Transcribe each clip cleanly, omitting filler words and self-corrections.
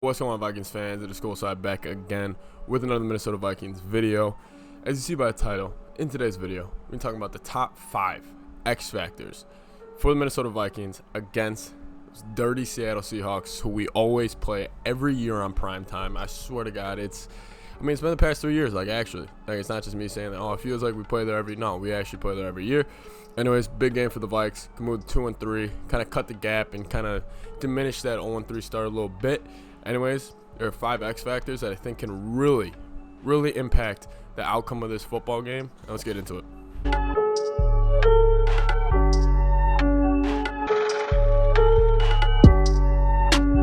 What's going on, Vikings fans? It is Skol side back again with another Minnesota Vikings video. As you see by the title, in today's video, we're talking about the top 5 X factors for the Minnesota Vikings against those dirty Seattle Seahawks, who we always play every year on prime time. I swear to God, it's been the past 3 years. It's not just me saying that. Oh, it feels like we play there no, we actually play there every year. Anyways, big game for the Vikes. Can move to 2-3, kind of cut the gap and kind of diminish that 0-3 start a little bit. Anyways, there are 5 X factors that I think can really impact the outcome of this football game. Now let's get into it.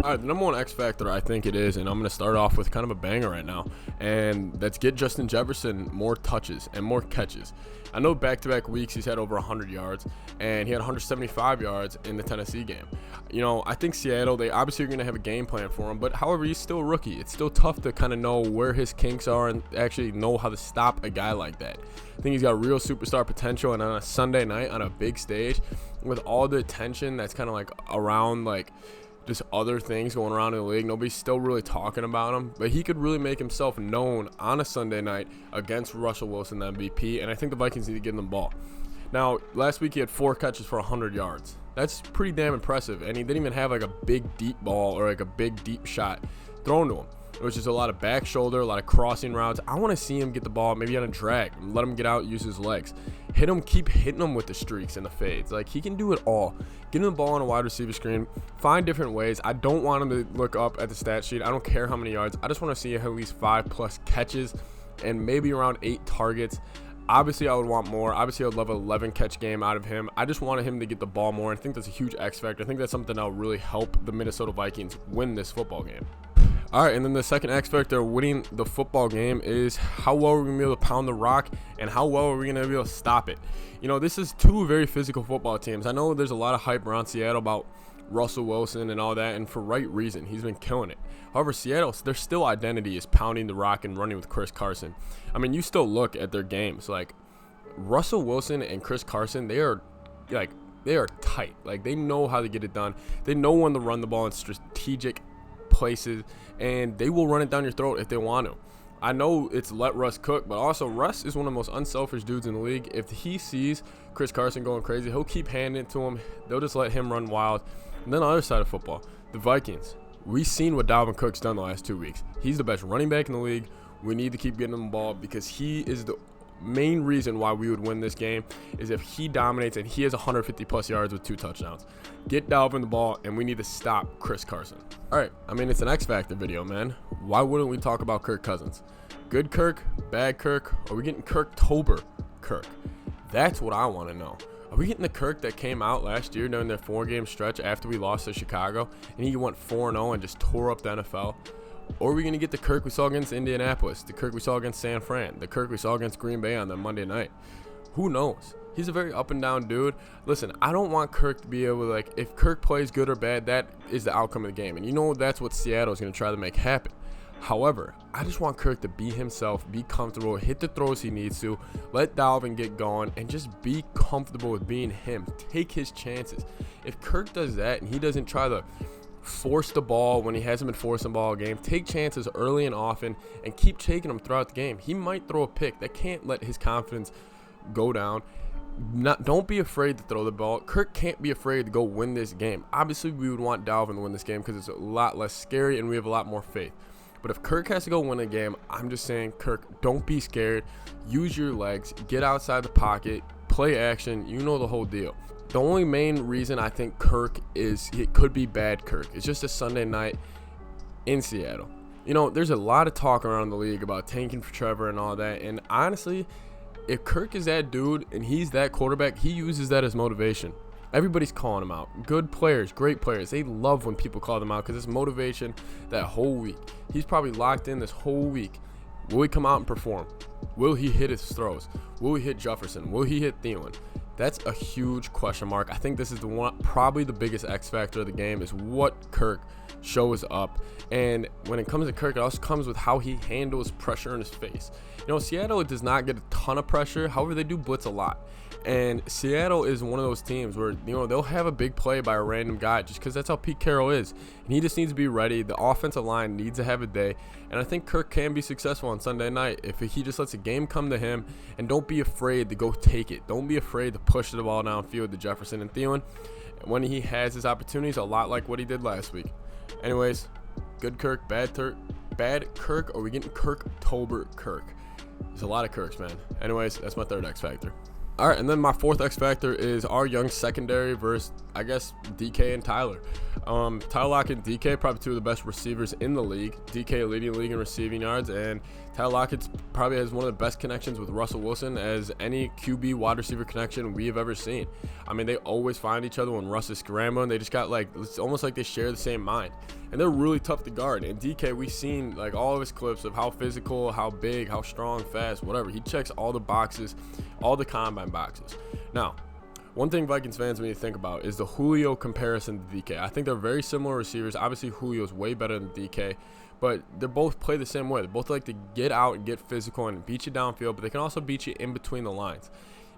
All right, the number 1 X factor I think it is, and I'm going to start off with kind of a banger right now, and that's get Justin Jefferson more touches and more catches. I know back-to-back weeks he's had over 100 yards, and he had 175 yards in the Tennessee game. You know, I think Seattle, they obviously are going to have a game plan for him, but however, he's still a rookie. It's still tough to kind of know where his kinks are and actually know how to stop a guy like that. I think he's got real superstar potential, and on a Sunday night on a big stage with all the attention that's kind of like around just other things going around in the league, nobody's still really talking about him, but he could really make himself known on a Sunday night against Russell Wilson, the MVP, and I think the Vikings need to give him the ball. Now, last week he had 4 catches for 100 yards. That's pretty damn impressive, and he didn't even have like a big deep ball or like a big deep shot thrown to him. It was just a lot of back shoulder, a lot of crossing routes. I want to see him get the ball maybe on a drag, let him get out, use his legs. Hit him, keep hitting him with the streaks and the fades. Like, he can do it all. Get him the ball on a wide receiver screen. Find different ways. I don't want him to look up at the stat sheet. I don't care how many yards. I just want to see at least 5+ catches and maybe around 8 targets. Obviously, I would want more. Obviously, I would love an 11 catch game out of him. I just wanted him to get the ball more. I think that's a huge X factor. I think that's something that will really help the Minnesota Vikings win this football game. All right, and then the second X factor winning the football game is how well we're going to be able to pound the rock and how well are we going to be able to stop it. You know, this is 2 very physical football teams. I know there's a lot of hype around Seattle about Russell Wilson and all that, and for right reason. He's been killing it. However, Seattle, their still identity is pounding the rock and running with Chris Carson. I mean, you still look at their games. Like, Russell Wilson and Chris Carson, they are tight. Like, they know how to get it done. They know when to run the ball in strategic places, and they will run it down your throat if they want to. I know it's let Russ cook, but also Russ is one of the most unselfish dudes in the league. If he sees Chris Carson going crazy, he'll keep handing it to him. They'll just let him run wild. And then on the other side of football, the Vikings, we've seen what Dalvin Cook's done the last 2 weeks. He's the best running back in the league. We need to keep getting him the ball because he is the main reason why we would win this game is if he dominates and he has 150+ yards with 2 touchdowns. Get Dalvin the ball, and we need to stop Chris Carson. All right, I mean, it's an X Factor video, man. Why wouldn't we talk about Kirk Cousins? Good Kirk, bad Kirk, are we getting Kirktober Kirk? That's what I want to know. Are we getting the Kirk that came out last year during their 4-game stretch after we lost to Chicago, and he went 4-0 and just tore up the NFL? Or are we going to get the Kirk we saw against Indianapolis, the Kirk we saw against San Fran, the Kirk we saw against Green Bay on that Monday night? Who knows? He's a very up-and-down dude. Listen, I don't want Kirk to be able to, if Kirk plays good or bad, that is the outcome of the game. And you know that's what Seattle is going to try to make happen. However, I just want Kirk to be himself, be comfortable, hit the throws he needs to, let Dalvin get going, and just be comfortable with being him. Take his chances. If Kirk does that and he doesn't try to force the ball when he hasn't been forcing the ball a game, take chances early and often, and keep taking them throughout the game. He might throw a pick. That can't let his confidence go down. Don't be afraid to throw the ball. Kirk can't be afraid to go win this game. Obviously, we would want Dalvin to win this game because it's a lot less scary and we have a lot more faith. But if Kirk has to go win a game, I'm just saying, Kirk, don't be scared. Use your legs. Get outside the pocket. Play action. You know the whole deal. The only main reason I think Kirk it could be bad Kirk. It's just a Sunday night in Seattle. You know, there's a lot of talk around the league about tanking for Trevor and all that. And honestly, if Kirk is that dude and he's that quarterback, he uses that as motivation. Everybody's calling him out. Good players, great players. They love when people call them out because it's motivation that whole week. He's probably locked in this whole week. Will he come out and perform? Will he hit his throws? Will he hit Jefferson? Will he hit Thielen? That's a huge question mark. I think this is the one, probably the biggest X factor of the game is what Kirk shows up. And when it comes to Kirk, it also comes with how he handles pressure in his face. You know, Seattle does not get a ton of pressure. However, they do blitz a lot. And Seattle is one of those teams where, they'll have a big play by a random guy just because that's how Pete Carroll is. And he just needs to be ready. The offensive line needs to have a day. And I think Kirk can be successful on Sunday night if he just lets the game come to him. And don't be afraid to go take it. Don't be afraid to push the ball downfield to Jefferson and Thielen when he has his opportunities, a lot like what he did last week. Anyways, good Kirk, bad Kirk, or are we getting Kirk-tober Kirk? There's a lot of Kirks, man. Anyways, that's my third X Factor. All right, and then my fourth X Factor is our young secondary versus, I guess, DK and Tyler. Tyler Lockett and DK, probably two of the best receivers in the league. DK leading the league in receiving yards, and Tyler Lockett probably has one of the best connections with Russell Wilson as any QB wide receiver connection we have ever seen. I mean, they always find each other when Russ is scrambling. They just got it's almost like they share the same mind. And they're really tough to guard. And DK, we've seen all of his clips of how physical, how big, how strong, fast, whatever. He checks all the boxes, all the combine boxes. Now, one thing Vikings fans need to think about is the Julio comparison to DK. I think they're very similar receivers. Obviously, Julio's way better than DK, but they both play the same way. They both like to get out and get physical and beat you downfield, but they can also beat you in between the lines.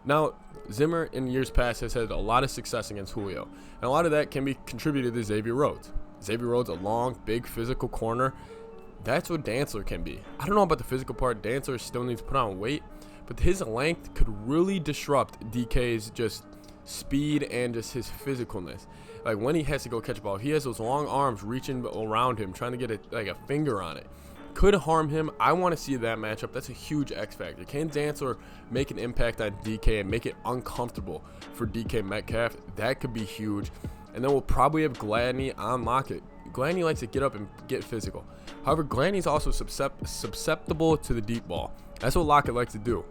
Now, Zimmer in years past has had a lot of success against Julio, and a lot of that can be contributed to Xavier Rhodes. Xavier Rhodes, a long, big, physical corner. That's what Dantzler can be. I don't know about the physical part. Dantzler still needs to put on weight, but his length could really disrupt DK's just speed and just his physicalness. Like when he has to go catch a ball, he has those long arms reaching around him, trying to get a finger on it. Could harm him. I want to see that matchup. That's a huge X factor. Can Dantzler make an impact on DK and make it uncomfortable for DK Metcalf? That could be huge. And then we'll probably have Gladney on Lockett. Gladney likes to get up and get physical. However, Gladney's also susceptible to the deep ball. That's what Lockett likes to do.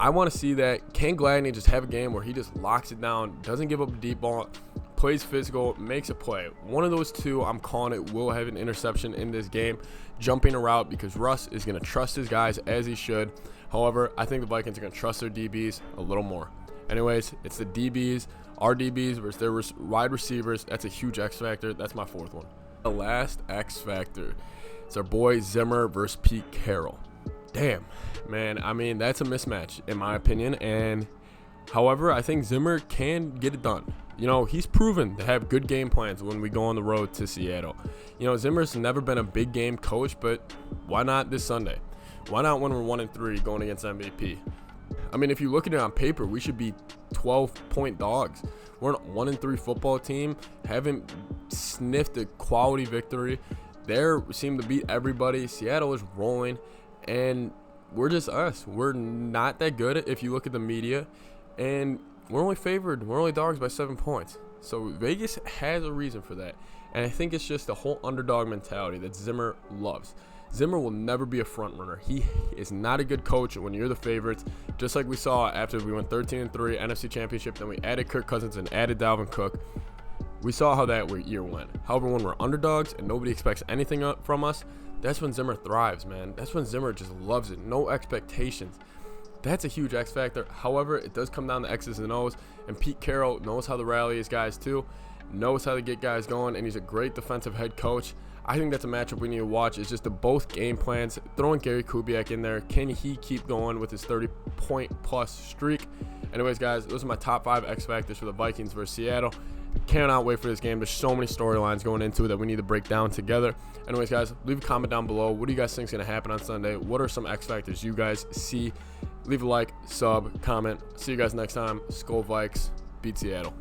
I want to see that. Can Gladney just have a game where he just locks it down, doesn't give up a deep ball, plays physical, makes a play? One of those two, I'm calling it, will have an interception in this game, jumping a route, because Russ is going to trust his guys as he should. However, I think the Vikings are going to trust their DBs a little more. Anyways, it's the DBs, our DBs versus their wide receivers. That's a huge X factor. That's my fourth one. The last X factor, it's our boy Zimmer versus Pete Carroll. Damn, man. I mean, that's a mismatch in my opinion. And however, I think Zimmer can get it done. He's proven to have good game plans when we go on the road to Seattle. Zimmer's never been a big game coach, but why not this Sunday? Why not when we're 1-3 going against MVP? I mean, if you look at it on paper, we should be 12-point dogs. We're a 1-3 football team, haven't sniffed a quality victory. They seem to beat everybody. Seattle is rolling, and we're just us. We're not that good if you look at the media, and we're only favored. We're only dogs by 7 points. So Vegas has a reason for that, and I think it's just the whole underdog mentality that Zimmer loves. Zimmer will never be a front runner. He is not a good coach when you're the favorites, just like we saw after we went 13-3 NFC Championship. Then we added Kirk Cousins and added Dalvin Cook. We saw how that year went. However, when we're underdogs and nobody expects anything from us, that's when Zimmer thrives, man. That's when Zimmer just loves it. No expectations. That's a huge X factor. However, it does come down to X's and O's, and Pete Carroll knows how to rally his guys too, knows how to get guys going, and he's a great defensive head coach. I think that's a matchup we need to watch. It's just the both game plans. Throwing Gary Kubiak in there. Can he keep going with his 30-point-plus streak? Anyways, guys, those are my top 5 X factors for the Vikings versus Seattle. Cannot wait for this game. There's so many storylines going into it that we need to break down together. Anyways, guys, leave a comment down below. What do you guys think is going to happen on Sunday? What are some X factors you guys see? Leave a like, sub, comment. See you guys next time. Skol Vikes. Beat Seattle.